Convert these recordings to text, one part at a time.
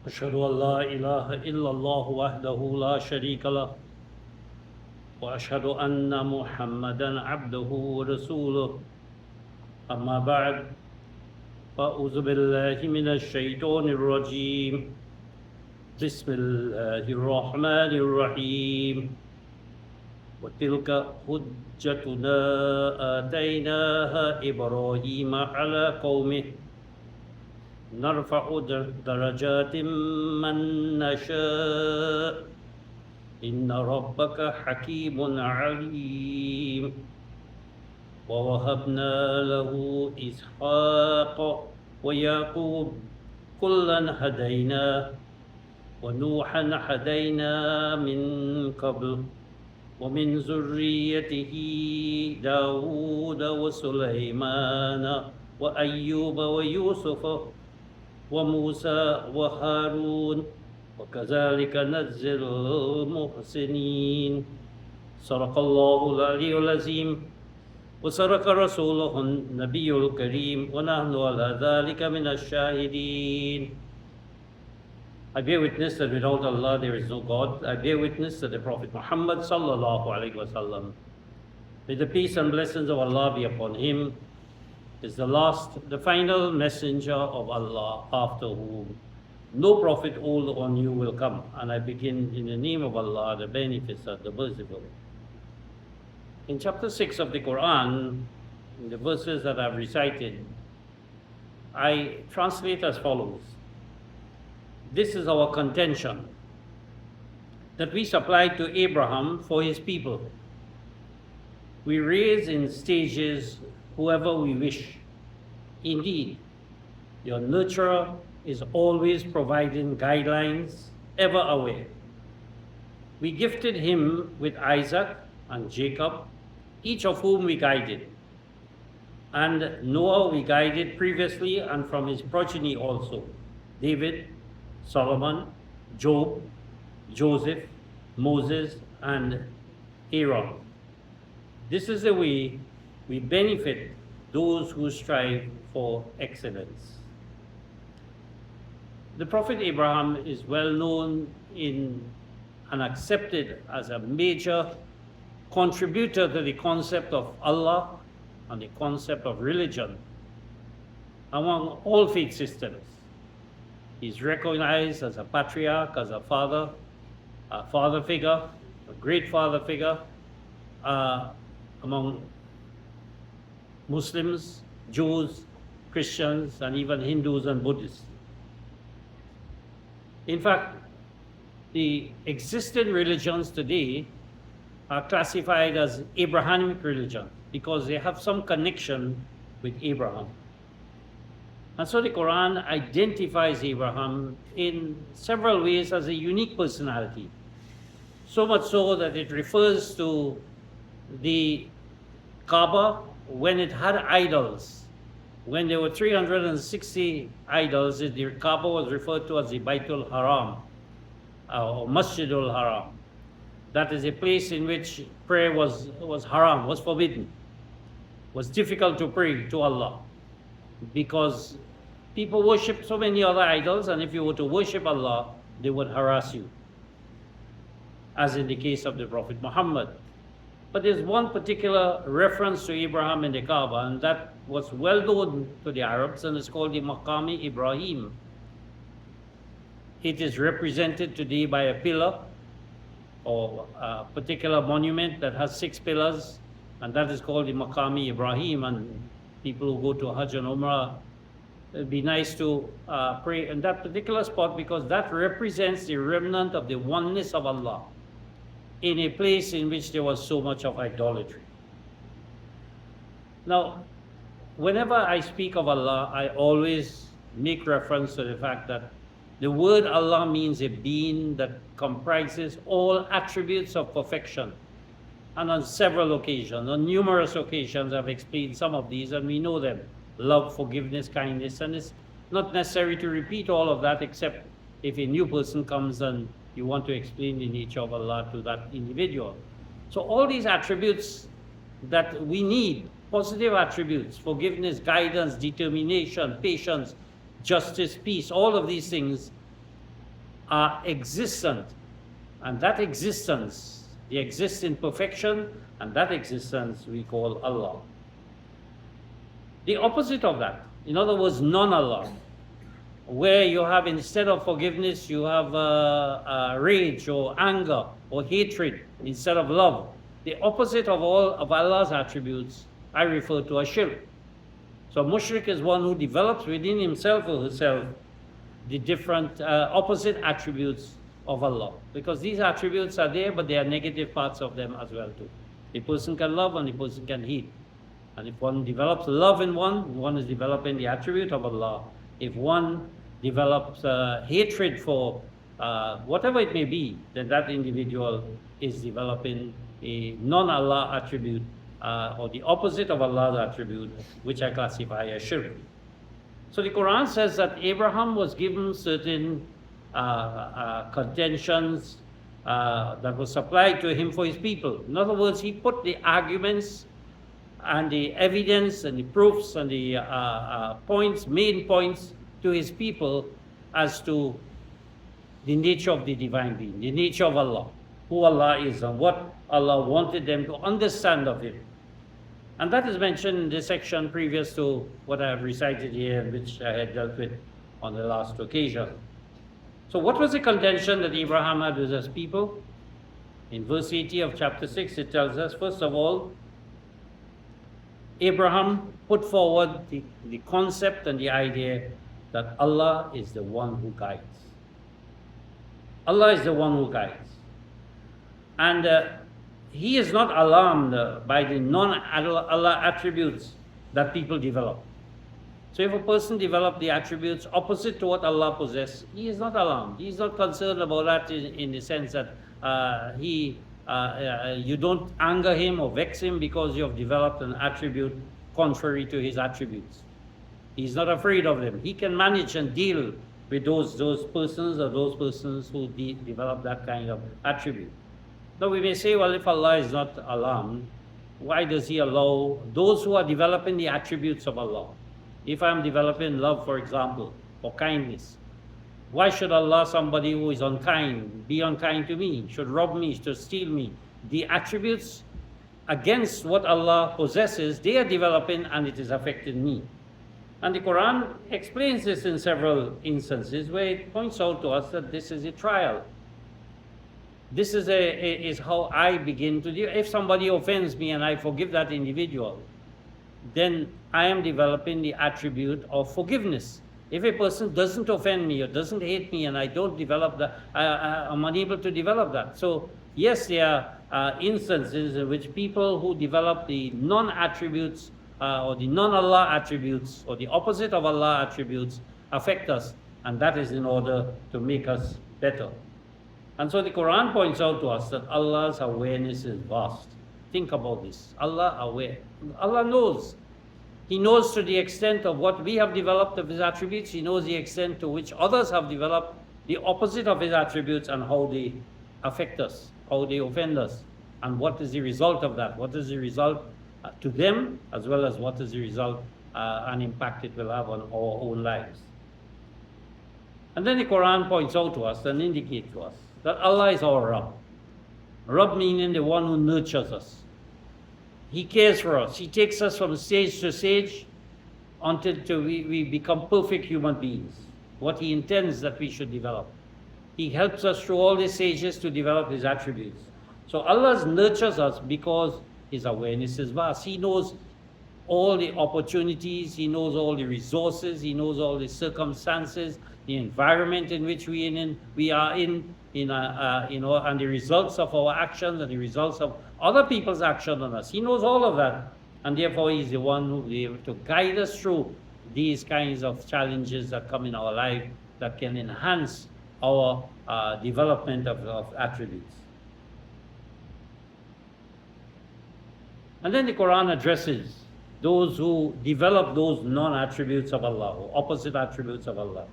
أشهد أن لا إله إلا الله وحده لا شريك له وأشهد أن محمدا عبده ورسوله أما بعد فأعوذ بالله من الشيطان الرجيم بسم الله الرحمن الرحيم وتلك حجتنا آتيناها إبراهيم على قومه نرفع درجات من نشاء إن ربك حكيم عليم ووهبنا له إسحاق ويعقوب كلا هدينا ونوحا هدينا من قبل ومن ذريته داود وسليمان وأيوب ويوسف وموسى وهارون وكذلك نجزي المحسنين صدق الله العلي العظيم وصدق رسوله النبي الكريم ونحن على ذلك من الشاهدين. I bear witness that without Allah there is no God. I bear witness that the Prophet Muhammad sallallahu alaihi wasallam, may the peace and blessings of Allah be upon him, is the final messenger of Allah, after whom no prophet old or new will come. And I begin in the name of Allah, the Beneficent, the Merciful. In chapter 6 of the Quran, in the verses that I've recited, I translate as follows. This is our contention that we supplied to Abraham for his people. We raise in stages whoever we wish. Indeed, your nurturer is always providing guidelines, ever aware. We gifted him with Isaac and Jacob, each of whom we guided. And Noah we guided previously, and from his progeny also, David, Solomon, Job, Joseph, Moses, and Aaron. This is the way we benefit those who strive for excellence. The Prophet Abraham is well known in and accepted as a major contributor to the concept of Allah and the concept of religion among all faith systems. He's recognized as a patriarch, as a father figure, a great father figure among Muslims, Jews, Christians, and even Hindus and Buddhists. In fact, the existing religions today are classified as Abrahamic religion because they have some connection with Abraham. And so the Quran identifies Abraham in several ways as a unique personality. So much so that it refers to the Kaaba when it had idols. When there were 360 idols, the Kaaba was referred to as the Baitul Haram or Masjidul Haram. That is a place in which prayer was haram, was forbidden, was difficult to pray to Allah because people worship so many other idols, and if you were to worship Allah, they would harass you, as in the case of the Prophet Muhammad. But there's one particular reference to Abraham in the Kaaba, and that was well known to the Arabs, and it's called the Maqami Ibrahim. It is represented today by a pillar or a particular monument that has 6 pillars, and that is called the Maqami Ibrahim. And people who go to Hajj and Umrah, it'd be nice to pray in that particular spot because that represents the remnant of the oneness of Allah in a place in which there was so much of idolatry. Now, whenever I speak of Allah, I always make reference to the fact that the word Allah means a being that comprises all attributes of perfection. And on several occasions, on numerous occasions, I've explained some of these, and we know them. Love, forgiveness, kindness, and it's not necessary to repeat all of that except if a new person comes and you want to explain the nature of Allah to that individual. So all these attributes that we need, positive attributes, forgiveness, guidance, determination, patience, justice, peace, all of these things are existent, and that existence, they exist in perfection, and that existence we call Allah. The opposite of that, in other words, non-Allah, where you have, instead of forgiveness, you have rage or anger or hatred instead of love. The opposite of all of Allah's attributes I refer to as shirk. So mushrik is one who develops within himself or herself the different opposite attributes of Allah. Because these attributes are there, but there are negative parts of them as well too. A person can love and a person can hate. And if one develops love in one is developing the attribute of Allah. If one develops hatred for whatever it may be, then that individual is developing a non-Allah attribute or the opposite of Allah's attribute, which I classify as shirk. So the Quran says that Abraham was given certain contentions that were supplied to him for his people. In other words, he put the arguments and the evidence and the proofs and the main points to his people as to the nature of the divine being, the nature of Allah, who Allah is and what Allah wanted them to understand of Him. And that is mentioned in this section previous to what I have recited here, which I had dealt with on the last occasion. So what was the contention that Abraham had with his people? In verse 80 of chapter 6, it tells us, first of all, Abraham put forward the concept and the idea that Allah is the one who guides. Allah is the one who guides. And he is not alarmed by the non-Allah attributes that people develop. So if a person develops the attributes opposite to what Allah possesses, he is not alarmed. He is not concerned about that in the sense that you don't anger him or vex him because you have developed an attribute contrary to his attributes. He's not afraid of them. He can manage and deal with those persons who develop that kind of attribute. Now we may say, well, if Allah is not alarmed, why does He allow those who are developing the attributes of Allah? If I'm developing love, for example, or kindness, why should Allah, somebody who is unkind, be unkind to me, should rob me, should steal me? The attributes against what Allah possesses, they are developing and it is affecting me. And the Quran explains this in several instances where it points out to us that this is a trial. This is how I begin to deal. If somebody offends me and I forgive that individual, then I am developing the attribute of forgiveness. If a person doesn't offend me or doesn't hate me and I don't develop that, I'm unable to develop that. So yes, there are instances in which people who develop the non-attributes or the non-Allah attributes or the opposite of Allah attributes affect us, and that is in order to make us better. And so the Quran points out to us that Allah's awareness is vast. Think about this. Allah aware. Allah knows. He knows to the extent of what we have developed of His attributes. He knows the extent to which others have developed the opposite of His attributes and how they affect us, how they offend us, and what is the result of that. What is the result to them, as well as what is the result and impact it will have on our own lives. And then the Quran points out to us and indicates to us that Allah is our Rabb. Rabb meaning the one who nurtures us. He cares for us. He takes us from stage to stage until we become perfect human beings. What He intends that we should develop. He helps us through all these stages to develop His attributes. So Allah nurtures us because His awareness is vast. He knows all the opportunities. He knows all the resources. He knows all the circumstances, the environment in which we are in, and the results of our actions and the results of other people's action on us. He knows all of that, and therefore He's the one who will be able to guide us through these kinds of challenges that come in our life that can enhance our development of attributes. And then the Quran addresses those who develop those non-attributes of Allah, or opposite attributes of Allah,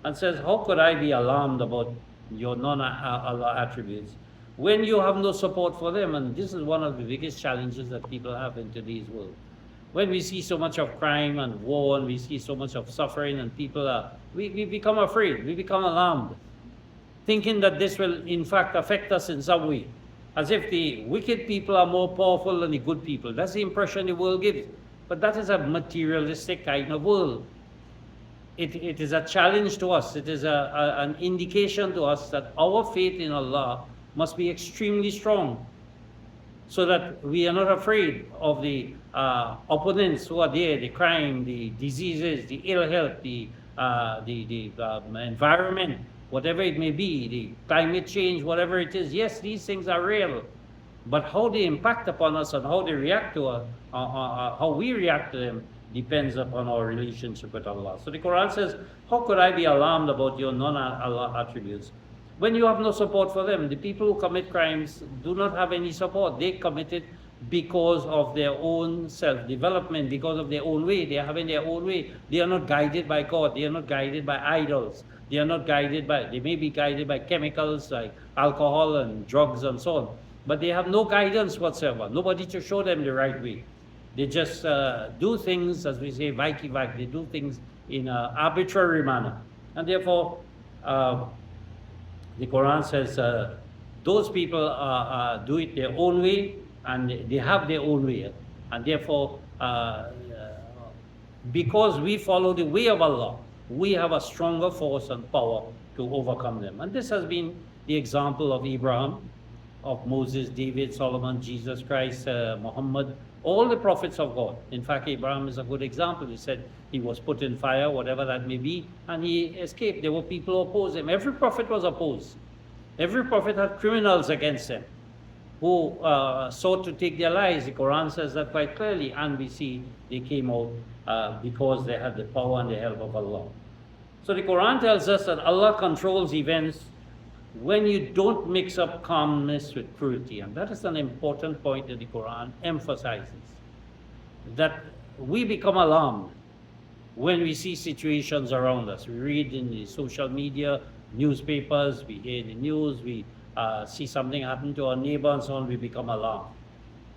and says, how could I be alarmed about your non-Allah attributes when you have no support for them? And this is one of the biggest challenges that people have in today's world. When we see so much of crime and war, and we see so much of suffering, and people we become afraid, we become alarmed. thinking that this will in fact affect us in some way, as if the wicked people are more powerful than the good people. That's the impression the world gives. But that is a materialistic kind of world. It is a challenge to us. It is an indication to us that our faith in Allah must be extremely strong, so that we are not afraid of the opponents who are there, the crime, the diseases, the ill health, the environment, whatever it may be, the climate change, whatever it is. Yes, these things are real, but how they impact upon us and how they react to us, how we react to them, depends upon our relationship with Allah. So the Quran says, how could I be alarmed about your non-Allah attributes when you have no support for them? The people who commit crimes do not have any support. They commit it because of their own self-development, because of their own way. They are having their own way. They are not guided by God. They are not guided by idols. They are not guided by, they may be guided by chemicals like alcohol and drugs and so on, but they have no guidance whatsoever. Nobody to show them the right way. They just do things, as we say, vaiki-vaiki. They do things in an arbitrary manner. And therefore, the Quran says those people do it their own way, and they have their own way. And therefore, because we follow the way of Allah, we have a stronger force and power to overcome them. And this has been the example of Abraham, of Moses, David, Solomon, Jesus Christ, Muhammad, all the prophets of God. In fact, Abraham is a good example. He said he was put in fire, whatever that may be, and he escaped. There were people who opposed him. Every prophet was opposed. Every prophet had criminals against him who sought to take their lives. The Quran says that quite clearly, and we see they came out because they had the power and the help of Allah. So the Quran tells us that Allah controls events when you don't mix up calmness with cruelty. And that is an important point that the Quran emphasizes. That we become alarmed when we see situations around us. We read in the social media, newspapers, we hear the news, we see something happen to our neighbor and so on, we become alarmed.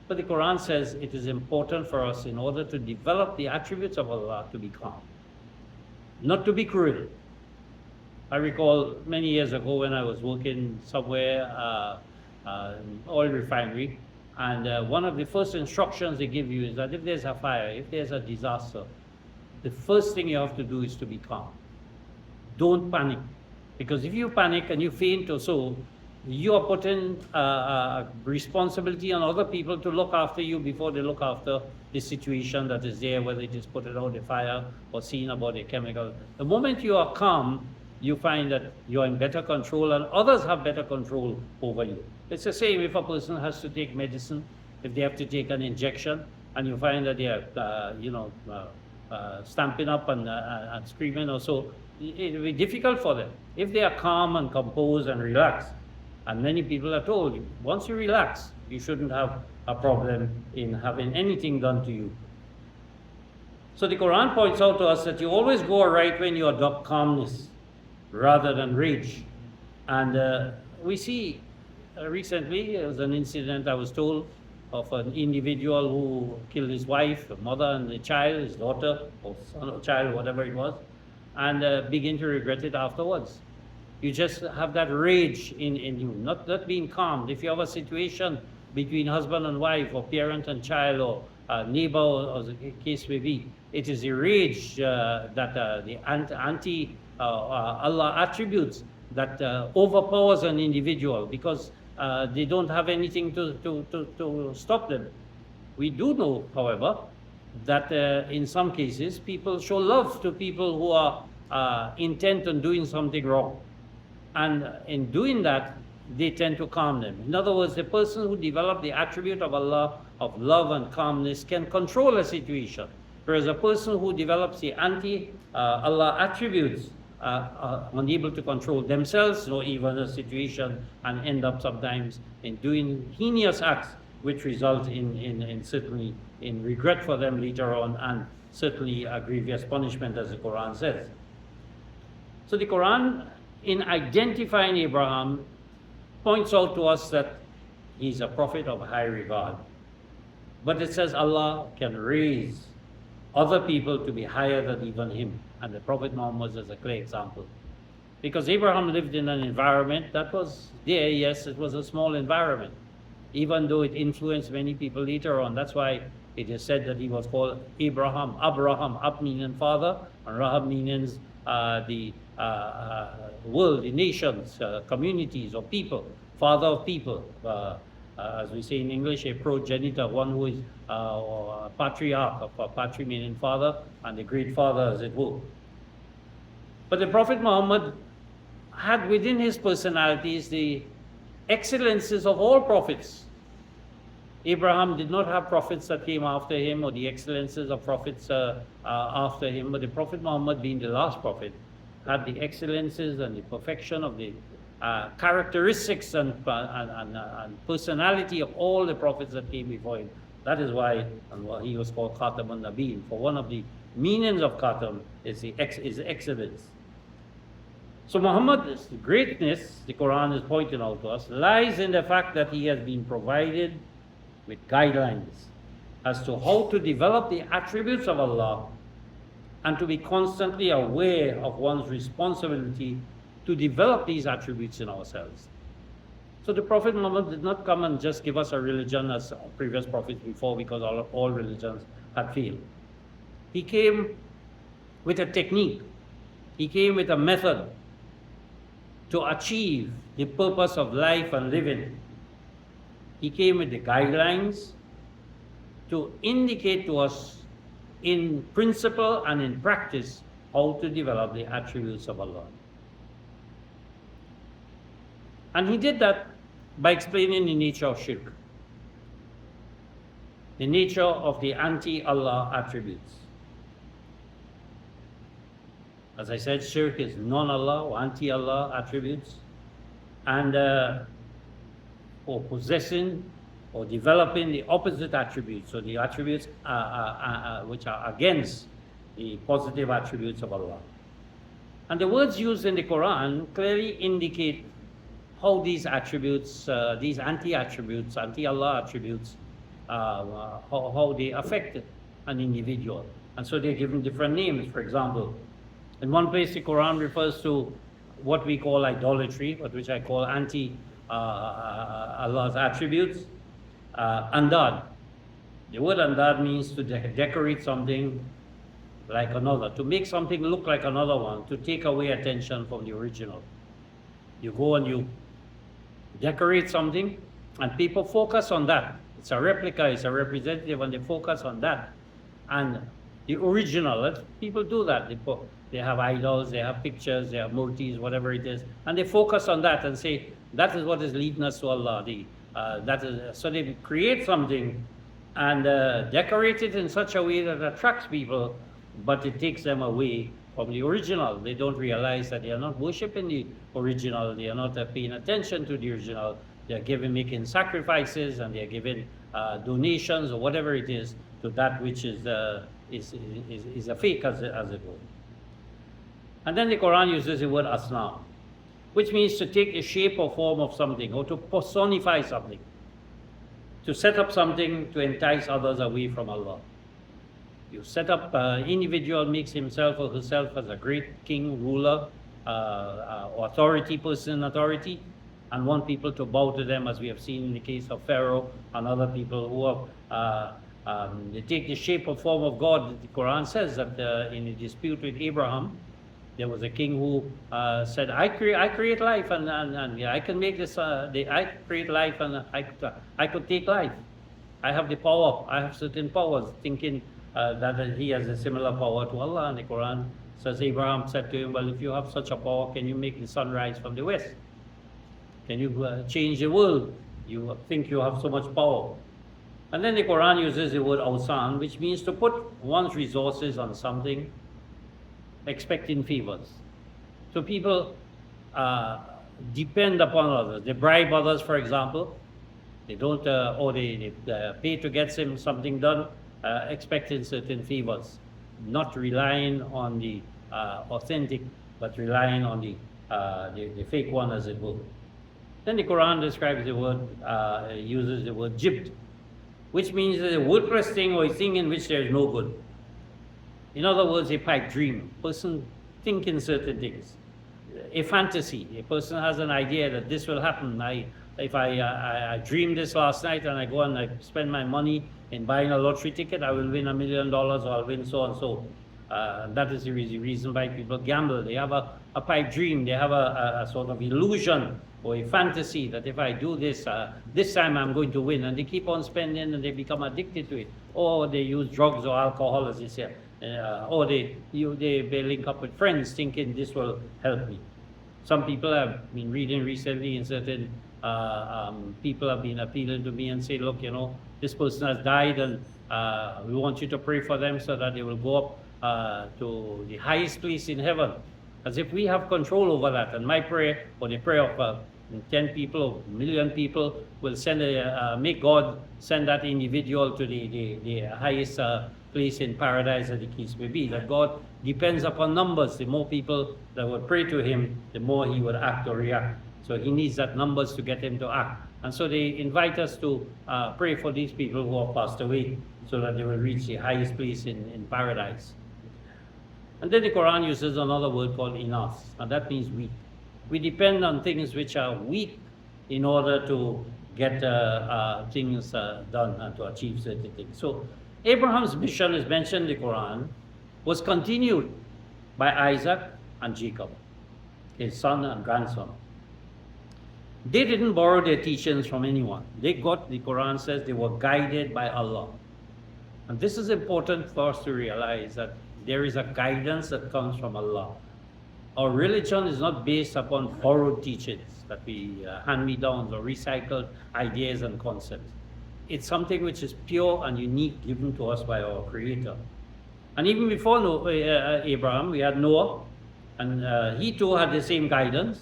But the Quran says it is important for us, in order to develop the attributes of Allah, to be calm, not to be cruel. I recall many years ago when I was working somewhere, oil refinery, and one of the first instructions they give you is that if there's a fire, if there's a disaster, the first thing you have to do is to be calm. Don't panic, because if you panic and you faint or so, you are putting responsibility on other people to look after you before they look after the situation that is there, whether it is putting out the fire or seeing about the chemical. The moment you are calm, you find that you're in better control and others have better control over you. It's the same if a person has to take medicine, if they have to take an injection, and you find that they are, stamping up and screaming or so, it will be difficult for them. If they are calm and composed and relaxed, and many people are told, once you relax, you shouldn't have a problem in having anything done to you. So the Quran points out to us that you always go right when you adopt calmness rather than rage. And we see recently, there was an incident, I was told, of an individual who killed his wife, a mother and a child, his daughter, or son or child, whatever it was, and begin to regret it afterwards. You just have that rage in you, not being calm. If you have a situation between husband and wife, or parent and child, or neighbor, or the case may be, it is the rage that the anti-Allah attributes that overpowers an individual, because they don't have anything to stop them. We do know, however, that in some cases people show love to people who are intent on doing something wrong. And in doing that, they tend to calm them. In other words, the person who developed the attribute of Allah, of love and calmness, can control a situation. Whereas a person who develops the anti-Allah attributes are unable to control themselves or even a situation, and end up sometimes in doing heinous acts which result in certainly in regret for them later on, and certainly a grievous punishment, as the Quran says. So the Quran, in identifying Abraham, points out to us that he's a prophet of high regard. But it says Allah can raise other people to be higher than even him. And the Prophet Muhammad is a clear example. Because Abraham lived in an environment that was there, yes, it was a small environment, even though it influenced many people later on. That's why it is said that he was called Abraham. Ab meaning father, and Rahab means the world, the nations, communities, or people, father of people. As we say in English, a progenitor, one who is a patriarch, of patri meaning father, and the great father, as it were. But the Prophet Muhammad had within his personalities the excellences of all prophets. Abraham did not have prophets that came after him, or the excellences of prophets after him, but the Prophet Muhammad, being the last prophet, had the excellences and the perfection of the characteristics and personality of all the prophets that came before him. That is why he was called Khatam al-Nabiyyin. For one of the meanings of Khatam is excellence. So Muhammad's greatness, the Quran is pointing out to us, lies in the fact that he has been provided with guidelines as to how to develop the attributes of Allah and to be constantly aware of one's responsibility to develop these attributes in ourselves. So the Prophet Muhammad did not come and just give us a religion as previous prophets before, because all religions had failed. He came with a technique. He came with a method to achieve the purpose of life and living. He came with the guidelines to indicate to us in principle and in practice how to develop the attributes of Allah. And he did that by explaining the nature of shirk, the nature of the anti-Allah attributes. As I said, shirk is non-Allah or anti-Allah attributes, and or possessing or developing the opposite attributes, so the attributes which are against the positive attributes of Allah. And the words used in the Quran clearly indicate how these attributes, these anti-attributes, anti-Allah attributes, how they affect an individual. And so they're given different names. For example, in one place the Quran refers to what we call idolatry, which I call anti-Allah's attributes, andad. The word andad means to decorate something like another, to make something look like another one, to take away attention from the original. You go and you decorate something, and people focus on that. It's a replica, it's a representative, and they focus on that. And the original, people do that. They have idols, they have pictures, they have murtis, whatever it is, and they focus on that and say, that is what is leading us to Allah. So they create something and decorate it in such a way that attracts people, but it takes them away from the original. They don't realize that they are not worshiping the original, they are not paying attention to the original. They are making sacrifices, and they are giving donations or whatever it is to that which is a fake, as it were. And then the Quran uses the word asnam, which means to take the shape or form of something, or to personify something, to set up something to entice others away from Allah. You set up, individual makes himself or herself as a great king, ruler, authority, person, authority, and want people to bow to them, as we have seen in the case of Pharaoh and other people who have, they take the shape or form of God. The Quran says that in a dispute with Abraham, there was a king who said, I create life, and I can make this, I create life, and I could take life. I have the power, I have certain powers, thinking that he has a similar power to Allah. And the Quran says, Abraham said to him, well, if you have such a power, can you make the sun rise from the west? Can you change the world? You think you have so much power. And then the Quran uses the word awsan, which means to put one's resources on something, expecting favors. So people depend upon others. They bribe others, for example. They don't, or they pay to get something done, expecting certain favors, not relying on the authentic, but relying on the fake one, as it were. Then the Quran describes the word, uses the word jibt, which means a worthless thing, or a thing in which there is no good. In other words, a pipe dream, person thinking certain things. a fantasy. A person has an idea that this will happen. If I dreamed this last night and I go and I spend my money in buying a lottery ticket, I will win $1 million or I'll win so and so. That is the reason why people gamble. They have a pipe dream. They have a sort of illusion or a fantasy that if I do this, this time I'm going to win. And they keep on spending and they become addicted to it. Or they use drugs or alcohol, as they say. Or they link up with friends thinking this will help me. Some people have been reading recently in certain people have been appealing to me and say, look, this person has died and we want you to pray for them so that they will go up to the highest place in heaven. As if we have control over that. And my prayer, or the prayer of 10 people or 1 million people, will make God send that individual to the highest place in paradise, as the case may be. That God depends upon numbers. The more people that would pray to him, the more he would act or react. So he needs that numbers to get him to act. And so they invite us to pray for these people who have passed away so that they will reach the highest place in paradise. And then the Quran uses another word called inas, and that means weak. We depend on things which are weak in order to get things done and to achieve certain things. So Abraham's mission, is mentioned in the Quran, was continued by Isaac and Jacob, his son and grandson. They didn't borrow their teachings from anyone. The Quran says they were guided by Allah. And this is important for us to realize, that there is a guidance that comes from Allah. Our religion is not based upon borrowed teachings, that we hand-me-downs or recycled ideas and concepts. It's something which is pure and unique, given to us by our Creator. And even before Abraham, we had Noah, and he too had the same guidance,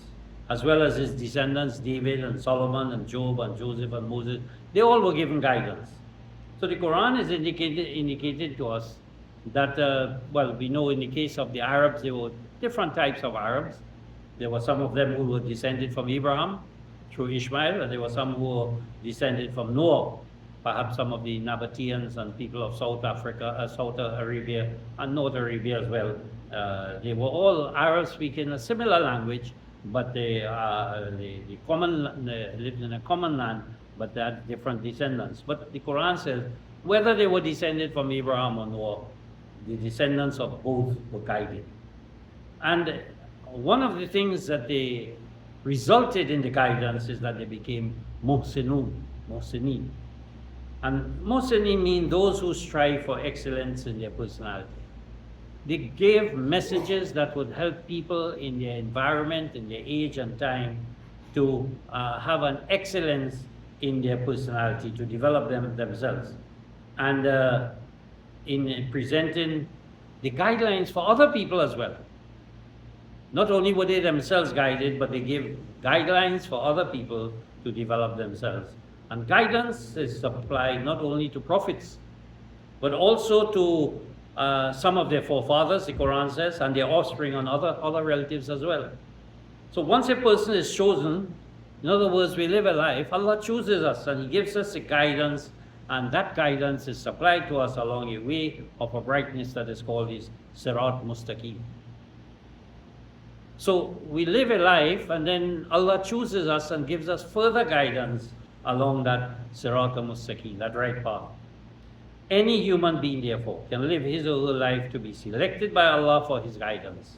as well as his descendants, David and Solomon and Job and Joseph and Moses. They all were given guidance. So the Quran is indicated to us that, we know in the case of the Arabs, there were different types of Arabs. There were some of them who were descended from Abraham through Ishmael, and there were some who were descended from Noah. Perhaps some of the Nabateans and people of South Africa, South Arabia, and North Arabia as well. They were all Arabs speaking a similar language, but they lived in a common land, but they had different descendants. But the Quran says, whether they were descended from Abraham or Noah, the descendants of both were guided. And one of the things that they resulted in the guidance is that they became muhsineen. And muhsineen mean those who strive for excellence in their personality. They gave messages that would help people in their environment, in their age and time, to have an excellence in their personality, to develop themselves. And in presenting the guidelines for other people as well. Not only were they themselves guided, but they gave guidelines for other people to develop themselves. And guidance is applied not only to prophets, but also to some of their forefathers, the Quran says, and their offspring and other relatives as well. So once a person is chosen, in other words, we live a life, Allah chooses us and He gives us a guidance, and that guidance is supplied to us along a way of a brightness that is called is Sirat Mustaqim. So we live a life, and then Allah chooses us and gives us further guidance along that Sirat Mustaqim, that right path. Any human being, therefore, can live his or her life to be selected by Allah for His guidance.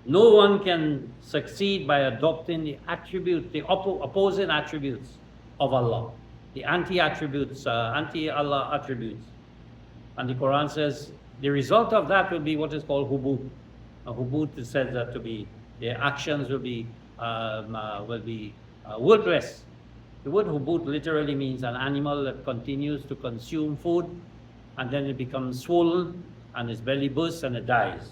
No one can succeed by adopting the opposing attributes of Allah, the anti-attributes, anti-Allah attributes. And the Quran says the result of that will be what is called hubut. Hubut says that to be their actions will be worthless. The word hubut literally means an animal that continues to consume food, and then it becomes swollen and its belly bursts and it dies.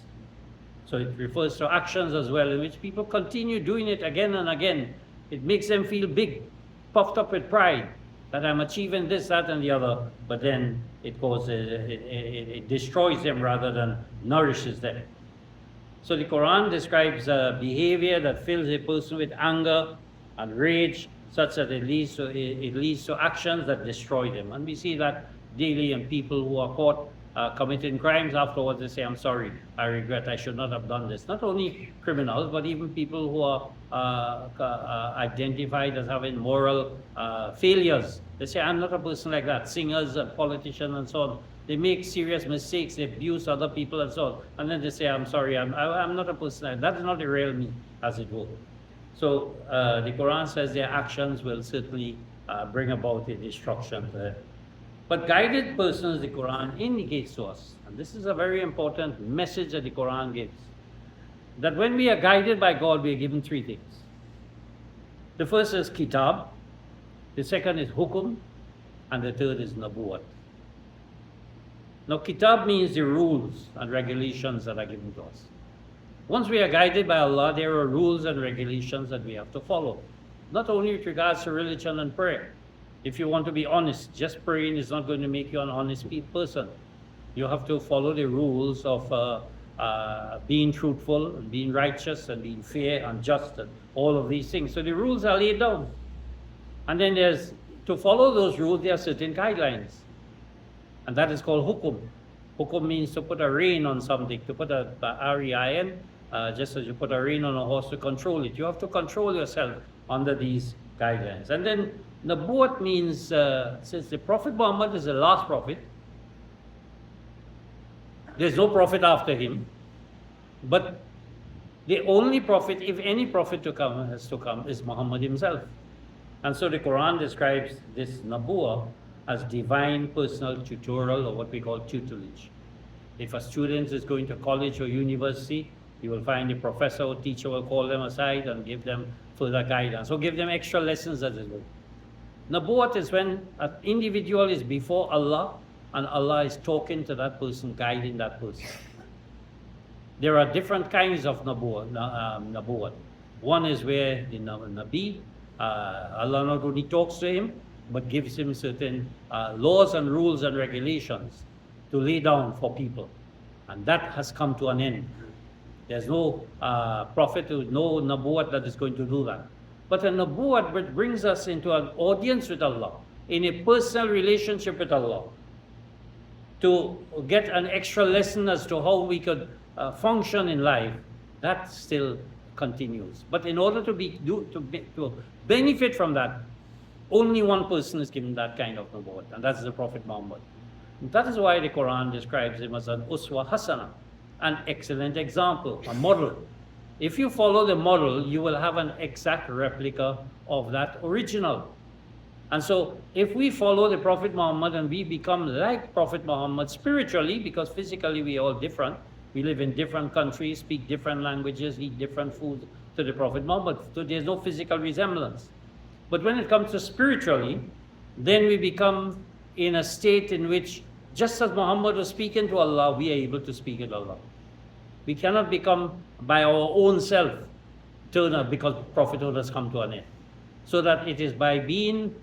So it refers to actions as well, in which people continue doing it again and again. It makes them feel big, puffed up with pride, that I'm achieving this, that, and the other, but then it destroys them rather than nourishes them. So the Quran describes a behavior that fills a person with anger and rage, such that it leads to actions that destroy them. And we see that daily in people who are caught committing crimes, afterwards they say, I'm sorry, I regret, I should not have done this. Not only criminals, but even people who are identified as having moral failures. They say, I'm not a person like that. Singers and politicians and so on. They make serious mistakes, they abuse other people and so on. And then they say, I'm sorry, I'm not a person like that. That is not the real me, as it were. So the Quran says their actions will certainly bring about a destruction to them. But guided persons, the Quran indicates to us, and this is a very important message that the Quran gives, that when we are guided by God, we are given three things. The first is kitaab, the second is hukm, and the third is nabuw-wah. Now, kitaab means the rules and regulations that are given to us. Once we are guided by Allah, there are rules and regulations that we have to follow. Not only with regards to religion and prayer. If you want to be honest, just praying is not going to make you an honest person. You have to follow the rules of being truthful, and being righteous, and being fair and just, and all of these things. So the rules are laid down. And then to follow those rules, there are certain guidelines. And that is called hukm. Hukm means to put a rein on something, to put a R-E-I-N, just as you put a rein on a horse to control it. You have to control yourself under these guidelines. And then nabuw-wah means, since the Prophet Muhammad is the last prophet, there's no prophet after him, but the only prophet, if any prophet has to come, is Muhammad himself. And so the Quran describes this nabuw-wah as divine personal tutorial, or what we call tutelage. If a student is going to college or university, you will find the professor or teacher will call them aside and give them further guidance, or give them extra lessons as it were. Nabuw-wah is when an individual is before Allah and Allah is talking to that person, guiding that person. There are different kinds of nabuw-wah. One is where the Nabi, Allah not only talks to him, but gives him certain laws and rules and regulations to lay down for people. And that has come to an end. There's no prophet, no nabuw-wah that is going to do that. But a nabuw-wah brings us into an audience with Allah, in a personal relationship with Allah, to get an extra lesson as to how we could function in life. That still continues. But in order to benefit from that, only one person is given that kind of nabuw-wah, and that's the Prophet Muhammad. And that is why the Quran describes him as an uswa hasana, an excellent example, a model. If you follow the model, you will have an exact replica of that original. And so if we follow the Prophet Muhammad and we become like Prophet Muhammad spiritually, because physically we are all different, we live in different countries, speak different languages, eat different food to the Prophet Muhammad, so there's no physical resemblance. But when it comes to spiritually, then we become in a state in which, just as Muhammad was speaking to Allah, we are able to speak with Allah. We cannot become by our own self turner because prophethood has come to an end. So that it is by being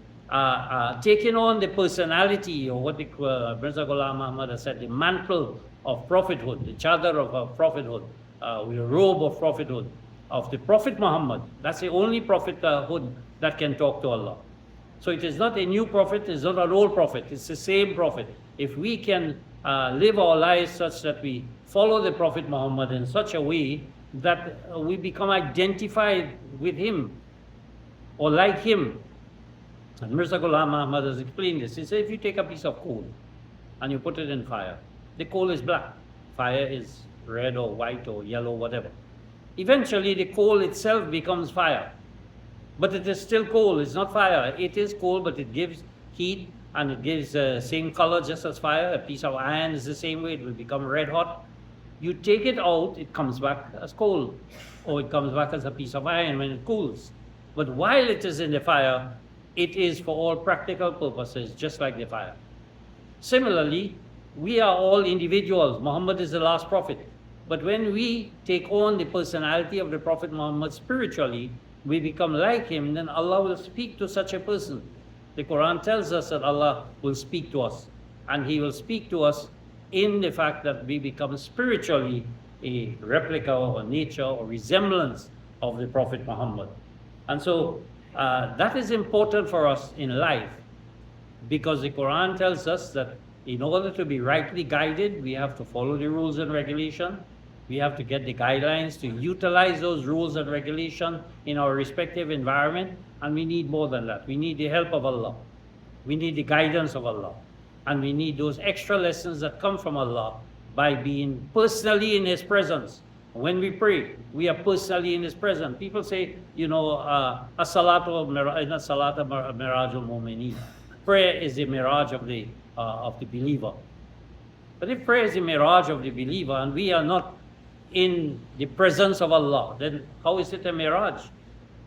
taking on the personality, or what Mirza Ghulam Ahmad has said, the mantle of prophethood, the chadar of prophethood, the robe of prophethood of the Prophet Muhammad. That's the only prophethood that can talk to Allah. So it is not a new prophet, it's not an old prophet, it's the same prophet. If we can live our lives such that we follow the Prophet Muhammad in such a way that we become identified with him or like him. And Mirza Ghulam Ahmad has explained this. He said, if you take a piece of coal and you put it in fire, the coal is black. Fire is red or white or yellow, whatever. Eventually the coal itself becomes fire. But it is still coal, it's not fire. It is coal, but it gives heat and it gives the same color just as fire. A piece of iron is the same way, it will become red hot. You take it out, it comes back as coal, or it comes back as a piece of iron when it cools. But while it is in the fire, it is for all practical purposes just like the fire. Similarly, we are all individuals. Muhammad is the last prophet. But when we take on the personality of the Prophet Muhammad spiritually, we become like him, then Allah will speak to such a person. The Quran tells us that Allah will speak to us, and he will speak to us in the fact that we become spiritually a replica or nature or resemblance of the Prophet Muhammad. And so that is important for us in life, because the Quran tells us that In order to be rightly guided, we have to follow the rules and regulation. We have to get the guidelines to utilize those rules and regulation in our respective environment. And we need more than that. We need the help of Allah. We need the guidance of Allah. And we need those extra lessons that come from Allah by being personally in His presence. When we pray, we are personally in His presence. People say, as-salatu mirajul mu'mineen. Prayer is the mirage of the believer. But if prayer is the mirage of the believer and we are not in the presence of Allah, then how is it a mirage?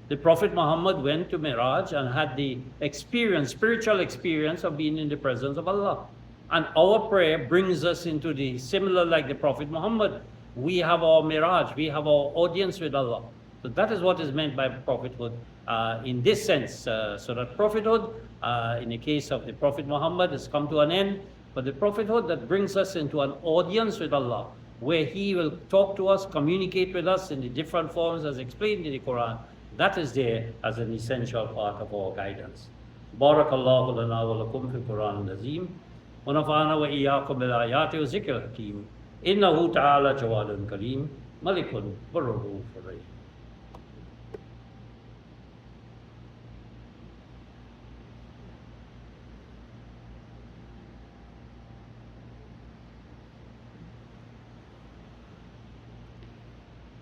The Prophet Muhammad went to Miraj and had the experience, spiritual experience of being in the presence of Allah. And our prayer brings us into the similar like the Prophet Muhammad. We have our mirage, we have our audience with Allah. So that is what is meant by prophethood in this sense. So that prophethood, in the case of the Prophet Muhammad, has come to an end. But the prophethood that brings us into an audience with Allah, where He will talk to us, communicate with us in the different forms as explained in the Quran, that is there as an essential part of our guidance. Barakallahu lana wa lakum fi Quran al-Azim. Wa nafa'ana wa iyyakum bil ayati wa zikr al-hakim. Innahu ta'ala jawadun kareem. Malikun barruhu rahim.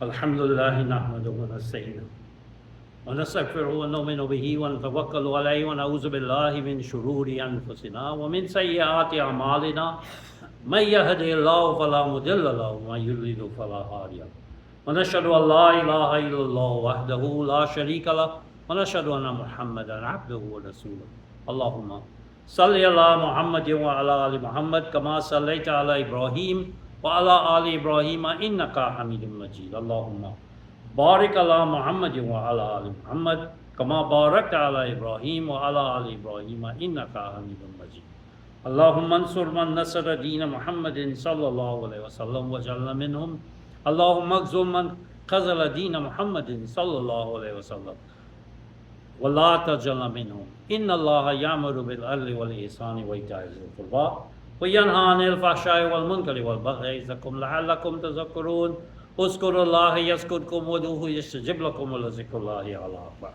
Alhamdulillah nahmaduhu wa nasta'inuhu ونستغفره ونؤمن به ونتوكل عليه ونعوذ بالله من شرور أنفسنا ومن سيئات أعمالنا من يهده الله فلا مضل له ومن يضلل فلا هادي له ونشهد أن لا إله إلا الله وحده لا شريك له ونشهد أن محمدا عبده ورسوله اللهم صل على محمد وعلى آل محمد كما صليت على إبراهيم وعلى آل إبراهيم إنك حميد مجيد اللهم بارك على محمد وعلى آل محمد كما باركت على إبراهيم وعلى آل إبراهيم إنك حميد مجيد اللهم انصر من نصر دين محمد صلى الله عليه وسلم وجعلنا منهم اللهم اخذل من خذل دين محمد صلى الله عليه وسلم ولا تجعلنا منهم إن الله يأمر بالعدل والإحسان وإيتاء ذي القربى وينهى عن الفحشاء والمنكر والبغي يعظكم لعلكم تذكرون اذكروا الله يذكركم وادعوه يستجب لكم ولذكر الله أكبر